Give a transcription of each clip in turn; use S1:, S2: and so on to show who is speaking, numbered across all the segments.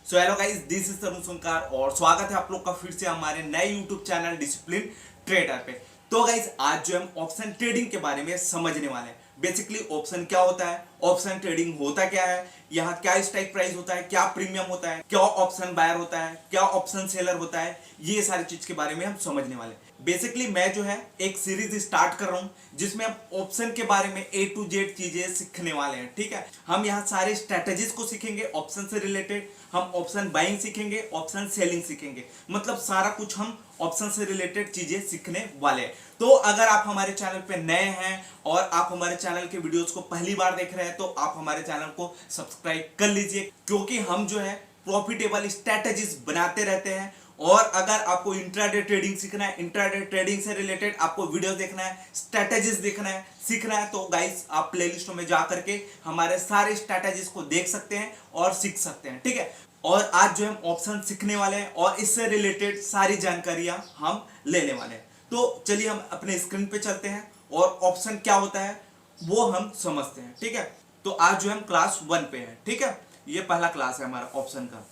S1: So hello guys, this is Tarun Sunkar और स्वागत है आप लोग का फिर से हमारे नए यूट्यूब चैनल डिसिप्लिन ट्रेडर पे। तो गाइस आज जो हम ऑप्शन ट्रेडिंग के बारे में समझने वाले हैं। बेसिकली ऑप्शन क्या होता है, ऑप्शन ट्रेडिंग होता क्या है, यहाँ क्या स्ट्राइक प्राइस होता है, क्या प्रीमियम होता है, क्या ऑप्शन बायर होता है, क्या ऑप्शन सेलर होता है, ये सारी चीज के बारे में हम समझने वाले हैं। बेसिकली मैं जो है एक सीरीज स्टार्ट कर रहा हूं जिसमें हम ऑप्शन के बारे में A to Z चीजें सीखने वाले हैं। ठीक है, हम यहाँ सारे स्ट्रेटेजीज को सीखेंगे ऑप्शन से रिलेटेड। हम ऑप्शन बाइंग सीखेंगे, ऑप्शन सेलिंग सीखेंगे, मतलब सारा कुछ हम ऑप्शन से रिलेटेड चीजें सीखने वाले हैं। तो अगर आप हमारे चैनल पे नए हैं और आप हमारे चैनल के वीडियोस को पहली बार देख रहे हैं तो आप हमारे चैनल को सब्सक्राइब कर लीजिए, क्योंकि हम जो है प्रॉफिटेबल स्ट्रेटेजीज बनाते रहते हैं। और अगर आपको इंट्राडे ट्रेडिंग सीखना है, इंट्राडे ट्रेडिंग से रिलेटेड आपको वीडियो देखना है, स्ट्रेटेजीज देखना है, सीखना है, तो गाइस आप प्लेलिस्ट में जा करके हमारे सारे स्ट्रेटेजीज को देख सकते हैं और सीख सकते हैं। ठीक है, और आज जो हम ऑप्शन सीखने वाले हैं और इससे रिलेटेड सारी जानकारियां हम लेने वाले हैं। तो चलिए हम अपने स्क्रीन पे चलते हैं और ऑप्शन क्या होता है वो हम समझते हैं। ठीक है, तो आज जो हम क्लास 1 पे हैं। ठीक है, ये पहला क्लास है हमारा ऑप्शन का।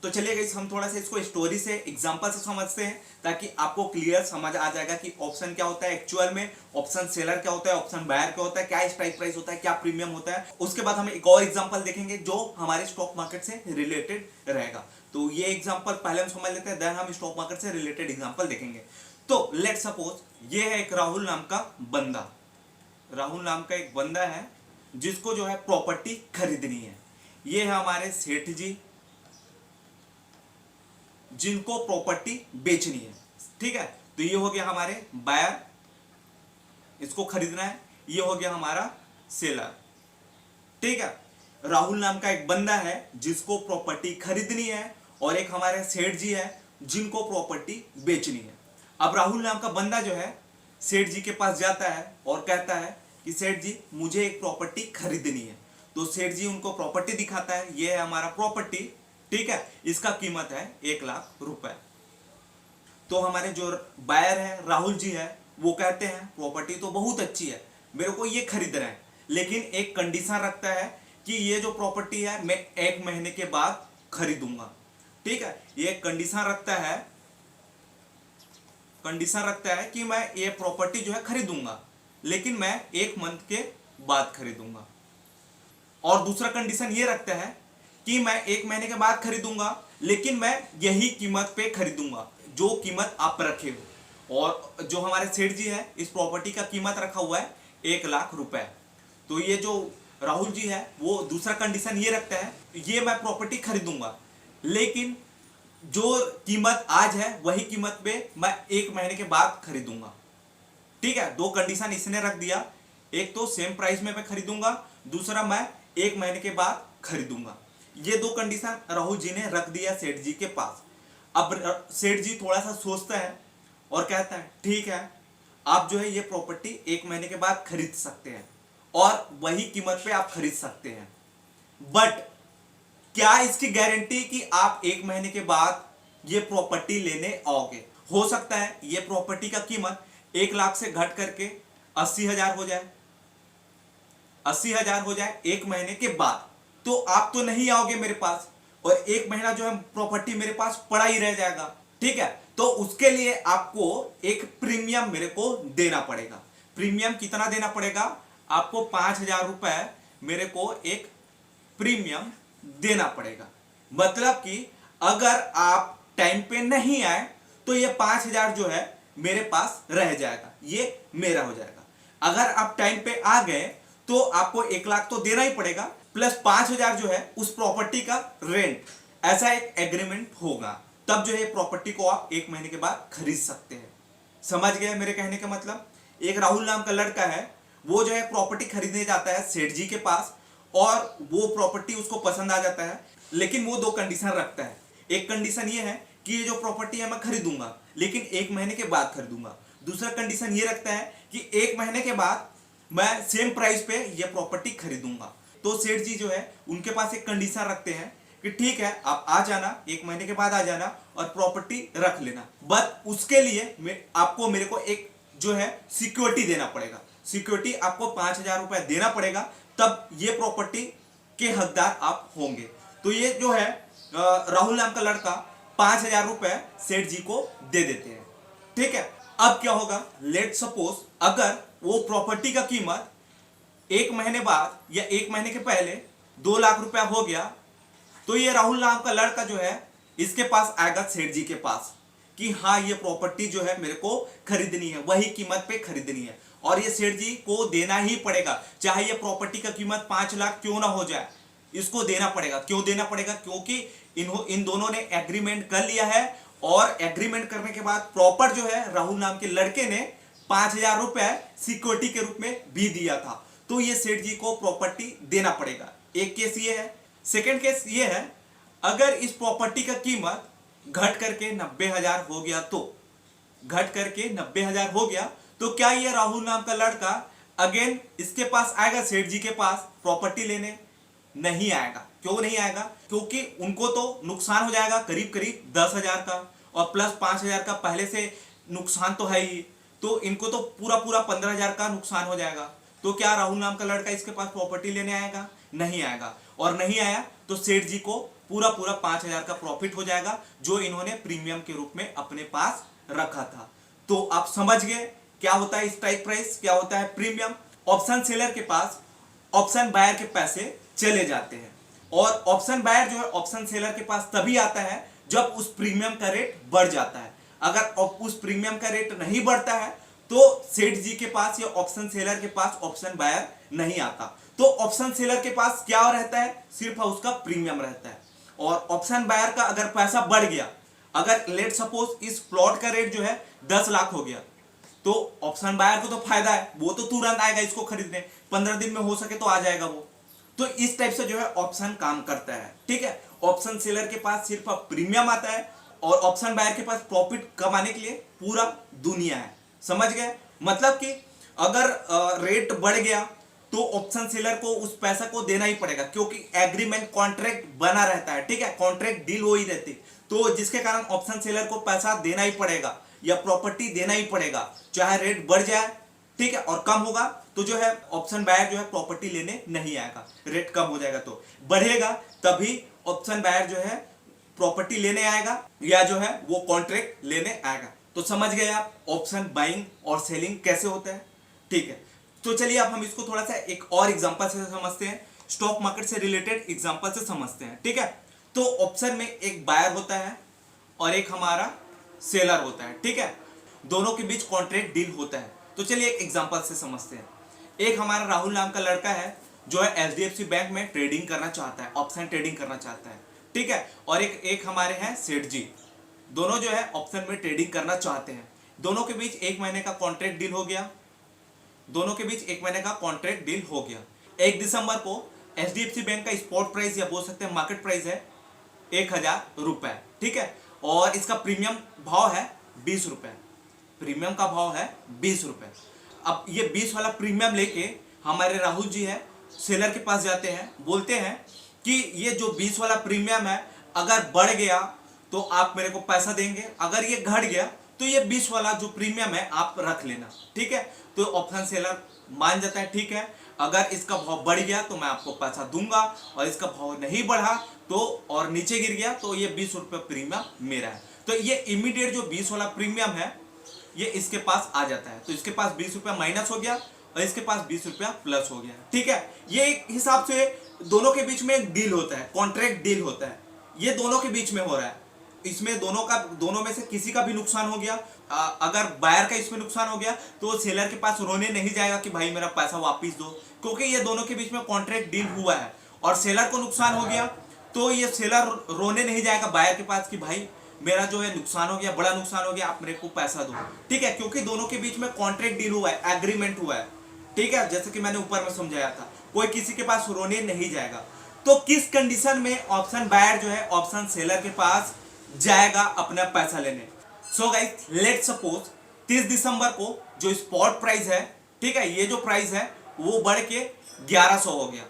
S1: तो चलिए गाइस हम थोड़ा सा इसको स्टोरी से, एग्जांपल से समझते हैं ताकि आपको क्लियर समझ आ जाएगा कि ऑप्शन क्या होता है एक्चुअल में, ऑप्शन सेलर क्या होता है, ऑप्शन बायर क्या होता है, क्या स्ट्राइक प्राइस होता है, क्या प्रीमियम होता है। उसके बाद हम एक और एग्जांपल देखेंगे जो हमारे स्टॉक मार्केट से रिलेटेड रहेगा। तो ये एग्जांपल पहले हम समझ लेते हैं, देन हम स्टॉक मार्केट से रिलेटेड एग्जांपल देखेंगे। तो लेट सपोज ये है एक राहुल नाम का बंदा। राहुल नाम का एक बंदा है जिसको जो है प्रॉपर्टी खरीदनी है। ये है हमारे सेठ जी जिनको प्रॉपर्टी बेचनी है। ठीक है, तो ये हो गया हमारे बायर, इसको खरीदना है। ये हो गया हमारा सेलर। ठीक है, राहुल नाम का एक बंदा है जिसको प्रॉपर्टी खरीदनी है और एक हमारे सेठ जी है जिनको प्रॉपर्टी बेचनी है। अब राहुल नाम का बंदा जो है सेठ जी के पास जाता है और कहता है कि सेठ जी मुझे एक प्रॉपर्टी खरीदनी है। तो सेठ जी उनको प्रॉपर्टी दिखाता है, ये है हमारा प्रॉपर्टी। ठीक है, इसका कीमत है 1,00,000 रुपए। तो हमारे जो बायर है राहुल जी है वो कहते हैं प्रॉपर्टी तो बहुत अच्छी है, मेरे को ये खरीदना है, लेकिन एक कंडीशन रखता है कि ये जो प्रॉपर्टी है मैं 1 महीने के बाद खरीदूंगा। ठीक है, ये कंडीशन रखता है कि मैं ये प्रॉपर्टी जो है खरीदूंगा, लेकिन मैं 1 मंथ के बाद खरीदूंगा। और दूसरा कंडीशन ये रखता है कि मैं 1 महीने के बाद खरीदूंगा, लेकिन मैं यही कीमत पे खरीदूंगा जो कीमत आप रखे हो। और जो हमारे सेठ जी है इस प्रॉपर्टी का कीमत रखा हुआ है 1,00,000 रुपए। तो ये जो राहुल जी है वो दूसरा कंडीशन ये रखता है, ये मैं प्रॉपर्टी खरीदूंगा, लेकिन जो कीमत आज है वही कीमत पे मैं 1 महीने के बाद खरीदूंगा। ठीक है, 2 कंडीशन इसने रख दिया, एक तो सेम प्राइस में मैं खरीदूंगा, दूसरा मैं 1 महीने के बाद खरीदूंगा। ये 2 कंडीशन राहुल जी ने रख दिया सेठ जी के पास। अब सेठ जी थोड़ा सा सोचता है और कहता है ठीक है, आप जो है ये प्रॉपर्टी 1 महीने के बाद खरीद सकते हैं और वही कीमत पे आप खरीद सकते हैं, बट क्या इसकी गारंटी कि आप 1 महीने के बाद ये प्रॉपर्टी लेने आओगे? हो सकता है ये प्रॉपर्टी का कीमत 1,00,000 से घट करके 80,000 हो जाए, 80,000 हो जाए 1 महीने के बाद, तो आप तो नहीं आओगे मेरे पास और 1 महीना जो है प्रॉपर्टी मेरे पास पड़ा ही रह जाएगा। ठीक है, तो उसके लिए आपको एक प्रीमियम मेरे को देना पड़ेगा। प्रीमियम कितना देना पड़ेगा? आपको 5,000 रुपए मेरे को एक प्रीमियम देना पड़ेगा। मतलब कि अगर आप टाइम पे नहीं आए तो ये 5,000 जो है मेरे पास रह जाएगा, ये मेरा हो जाएगा। अगर आप टाइम पे आ गए तो आपको 1,00,000 तो देना ही पड़ेगा, प्लस 5,000 जो है उस प्रॉपर्टी का रेंट, ऐसा एक एग्रीमेंट होगा। तब जो है प्रॉपर्टी को आप 1 महीने के बाद खरीद सकते हैं। समझ गए मेरे कहने का मतलब? एक राहुल नाम का लड़का है, वो जो है प्रॉपर्टी खरीदने जाता है सेठ जी के पास और वो प्रॉपर्टी उसको पसंद आ जाता है, लेकिन वो 2 कंडीशन रखता है। एक कंडीशन ये है कि ये जो प्रॉपर्टी है मैं खरीदूंगा, लेकिन 1 महीने के बाद खरीदूंगा। दूसरा कंडीशन ये रखता है कि 1 महीने के बाद मैं सेम प्राइस पे ये प्रॉपर्टी खरीदूंगा। तो सेठ जी जो है उनके पास एक कंडीशन रखते हैं कि ठीक है आप आ जाना, 1 महीने के बाद आ जाना और प्रॉपर्टी रख लेना, बट उसके लिए आपको मेरे को एक जो है सिक्योरिटी देना पड़ेगा। सिक्योरिटी आपको 5,000 रुपए देना पड़ेगा, तब ये प्रॉपर्टी के हकदार आप होंगे। तो ये जो है राहुल नाम का लड़का 5,000 रुपए सेठ जी को दे देते हैं। ठीक है, अब क्या होगा, लेट सपोज अगर वो प्रॉपर्टी का कीमत 1 महीने बाद या 1 महीने के पहले 2 लाख रुपया हो गया, तो ये राहुल नाम का लड़का जो है इसके पास आएगा सेठ जी के पास कि हाँ ये प्रॉपर्टी जो है मेरे को खरीदनी है, वही कीमत पे खरीदनी है और ये सेठ जी को देना ही पड़ेगा, चाहे ये प्रॉपर्टी का कीमत 5 लाख क्यों ना हो जाए, इसको देना पड़ेगा। क्यों देना पड़ेगा? क्योंकि इन दोनों ने एग्रीमेंट कर लिया है और एग्रीमेंट करने के बाद प्रॉपर जो है राहुल नाम के लड़के ने 5,000 रुपए सिक्योरिटी के रूप में भी दिया था, तो ये सेठ जी को प्रॉपर्टी देना पड़ेगा। एक केस ये है। सेकेंड केस ये है, अगर इस प्रॉपर्टी का कीमत घट करके 90,000 हो गया, तो घट करके 90,000 हो गया तो क्या ये राहुल नाम का लड़का अगेन इसके पास आएगा, सेठ जी के पास प्रॉपर्टी लेने? नहीं आएगा। क्यों नहीं आएगा? क्योंकि उनको तो नुकसान हो जाएगा करीब करीब 10,000 का और प्लस 5,000 का पहले से नुकसान तो है ही, तो इनको तो पूरा पूरा 15,000 का नुकसान हो जाएगा। तो क्या राहुल नाम का लड़का इसके पास प्रॉपर्टी लेने आएगा? नहीं आएगा। और नहीं आया तो सेठ जी को पूरा पूरा 5,000 का प्रॉफिट हो जाएगा जो इन्होंने प्रीमियम के रूप में अपने पास रखा था। तो आप समझ गए क्या होता है स्ट्राइक प्राइस, क्या होता है प्रीमियम। ऑप्शन सेलर के पास ऑप्शन बायर के पैसे चले जाते हैं और ऑप्शन बायर जो है ऑप्शन सेलर के पास तभी आता है जब उस प्रीमियम का रेट बढ़ जाता है। अगर उस प्रीमियम का रेट नहीं बढ़ता है तो सेठ जी के पास या ऑप्शन सेलर के पास ऑप्शन बायर नहीं आता। तो ऑप्शन सेलर के पास क्या रहता है? सिर्फ उसका प्रीमियम रहता है। और ऑप्शन बायर का अगर पैसा बढ़ गया, अगर लेट सपोज इस प्लॉट का रेट जो है 10 लाख हो गया, तो ऑप्शन बायर को तो फायदा है, वो तो तुरंत आएगा इसको खरीदने, 15 दिन में हो सके तो आ जाएगा वो। तो इस टाइप से जो है ऑप्शन काम करता है। ठीक है, ऑप्शन सेलर के पास सिर्फ प्रीमियम आता है और ऑप्शन बायर के पास प्रॉफिट कमाने के लिए पूरा दुनिया है। समझ गए? मतलब कि अगर रेट बढ़ गया तो ऑप्शन सेलर को उस पैसा को देना ही पड़ेगा क्योंकि एग्रीमेंट कॉन्ट्रैक्ट बना रहता है। ठीक है, कॉन्ट्रैक्ट डील हो ही रहती, तो जिसके कारण ऑप्शन सेलर को पैसा देना ही पड़ेगा या प्रॉपर्टी देना ही पड़ेगा, चाहे रेट बढ़ जाए। ठीक है, और कम होगा तो जो है ऑप्शन बायर जो है प्रॉपर्टी लेने नहीं आएगा, रेट कम हो जाएगा। तो बढ़ेगा तभी ऑप्शन बायर जो है प्रॉपर्टी लेने आएगा या जो है वो कॉन्ट्रैक्ट लेने आएगा। तो समझ गए आप ऑप्शन बाइंग और सेलिंग कैसे होता है। ठीक है, तो चलिए अब हम इसको थोड़ा सा एक और एग्जांपल से समझते हैं, स्टॉक मार्केट से रिलेटेड एग्जांपल से समझते हैं। ठीक है, तो ऑप्शन में एक बायर होता है और एक हमारा सेलर होता है। ठीक है, दोनों के बीच कॉन्ट्रैक्ट डील होता है। तो चलिए एक एग्जांपल से समझते हैं। एक हमारा राहुल नाम का लड़का है जो है एचडीएफसी बैंक में ट्रेडिंग करना चाहता है, ऑप्शन ट्रेडिंग करना चाहता है। ठीक है, और एक हमारे हैं सेठ जी, दोनों जो है ऑप्शन में ट्रेडिंग करना चाहते हैं। दोनों के बीच 1 महीने का कॉन्ट्रैक्ट डील हो गया, दोनों के बीच 1 महीने का कॉन्ट्रैक्ट डील हो गया। 1 दिसंबर को एचडीएफसी बैंक का स्पॉट प्राइस या बोल सकते हैं मार्केट प्राइस है 1,000 रुपए। ठीक है, और इसका प्रीमियम भाव है 20 रुपए, प्रीमियम का भाव है 20 रुपए। अब ये 20 वाला प्रीमियम लेके हमारे राहुल जी है सेलर के पास जाते हैं, बोलते हैं कि ये जो 20 वाला प्रीमियम है अगर बढ़ गया तो आप मेरे को पैसा देंगे, अगर ये घट गया तो ये 20 वाला जो प्रीमियम है आप रख लेना। ठीक है, तो ऑप्शन सेलर मान जाता है, ठीक है अगर इसका भाव बढ़ गया तो मैं आपको पैसा दूंगा और इसका भाव नहीं बढ़ा तो और नीचे गिर गया तो ये 20 रुपये प्रीमियम मेरा है। तो ये इमीडिएट जो 20 वाला प्रीमियम है ये इसके पास आ जाता है, तो इसके पास 20 रुपया माइनस हो गया और इसके पास 20 रुपया प्लस हो गया। ठीक है, ये एक हिसाब से दोनों के बीच में एक डील होता है, कॉन्ट्रैक्ट डील होता है, ये दोनों के बीच में हो रहा है। इसमें दोनों में से किसी का भी नुकसान हो गया, अगर बायर का इसमें नुकसान हो गया तो सेलर के पास रोने नहीं जाएगा कि भाई मेरा पैसा वापस दो, क्योंकि ये दोनों के बीच में कॉन्ट्रैक्ट डील हुआ है। और सेलर को नुकसान हो गया तो ये सेलर रोने नहीं जाएगा बायर के पास कि भाई मेरा जो है नुकसान हो गया, बड़ा नुकसान हो गया, आप मेरे को पैसा दो। ठीक है, क्योंकि दोनों के बीच में कॉन्ट्रैक्ट डील हुआ है, एग्रीमेंट हुआ है। ठीक है, जैसे कि मैंने ऊपर में समझाया था, कोई किसी के पास रोने नहीं जाएगा। तो किस कंडीशन में ऑप्शन बायर जो है ऑप्शन सेलर के पास जाएगा अपना पैसा लेने? सो गाइस लेट्स सपोज 30 दिसंबर को जो स्पॉट प्राइस है, ठीक है, ये जो प्राइस है वो बढ़ के 1100 हो गया,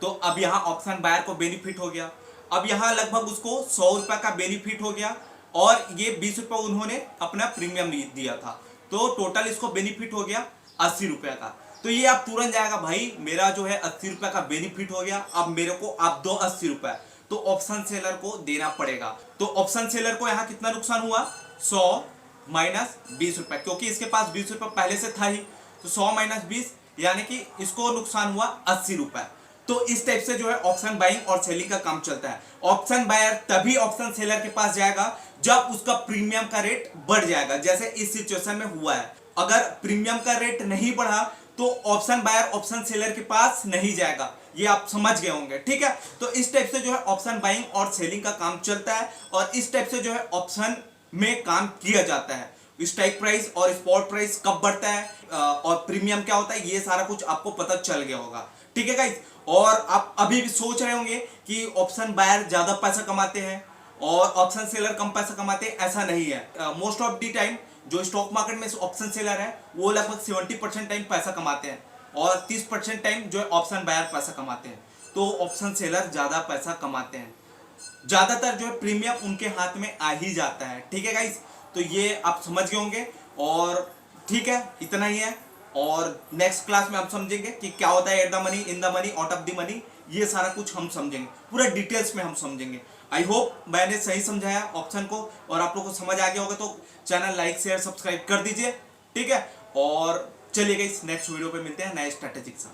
S1: तो अब यहाँ ऑप्शन बायर को बेनिफिट हो गया। अब यहाँ लगभग उसको 100 रुपए का बेनिफिट हो गया और ये 20 रुपए उन्होंने अपना प्रीमियम दिया था, तो टोटल इसको बेनिफिट हो गया 80 रुपए का। तो ये आप तुरंत जाएगा भाई मेरा जो है 80 रुपए का बेनिफिट हो गया, अब मेरे को आप दो 80 रुपए। तो ऑप्शन सेलर को देना पड़ेगा। तो ऑप्शन सेलर को यहां कितना नुकसान हुआ, 100 माइनस 20 रुपए, क्योंकि इसके पास 20 रुपए पहले से था ही, तो 100 माइनस 20 यानी कि इसको नुकसान हुआ 80 रुपए। तो इस टाइप से जो है ऑप्शन बाइंग और सेलिंग का काम चलता है। ऑप्शन बायर तभी ऑप्शन सेलर के पास जाएगा जब उसका प्रीमियम का रेट बढ़ जाएगा, जैसे इस सिचुएशन में हुआ है। अगर प्रीमियम का रेट नहीं बढ़ा तो ऑप्शन बायर ऑप्शन सेलर के पास नहीं जाएगा, ये आप समझ गए होंगे, ठीक है। तो इस टाइप से जो है ऑप्शन बाइंग और सेलिंग का काम चलता है, और इस टाइप से जो है ऑप्शन में काम किया जाता है। स्ट्राइक प्राइस और स्पॉट प्राइस कब बढ़ता है और प्रीमियम क्या होता है, ये सारा कुछ आपको पता चल गया होगा, ठीक है गाइस। और आप अभी भी सोच रहे होंगे कि ऑप्शन बायर ज्यादा पैसा कमाते हैं और ऑप्शन सेलर कम पैसा कमाते हैं, ऐसा नहीं है। मोस्ट ऑफ द टाइम जो स्टॉक मार्केट में ऑप्शन सेलर है वो लगभग 70% टाइम पैसा कमाते हैं और 30% टाइम जो है ऑप्शन बायर पैसा कमाते हैं। तो ऑप्शन सेलर ज्यादा पैसा कमाते हैं, ज्यादातर जो है प्रीमियम उनके हाथ में आ ही जाता है, ठीक है गाइस। तो ये आप समझ गए होंगे, और ठीक है, इतना ही है। और नेक्स्ट क्लास में हम समझेंगे कि क्या होता है at the money, in the money, out of the money, ये सारा कुछ हम समझेंगे, पूरा डिटेल्स में हम समझेंगे। आई होप मैंने सही समझाया ऑप्शन को और आप लोग को समझ आ गया होगा। तो चैनल लाइक शेयर सब्सक्राइब कर दीजिए, ठीक है। और चलिए गाइस, नेक्स्ट वीडियो पे मिलते हैं नए स्ट्रेटेजी के साथ।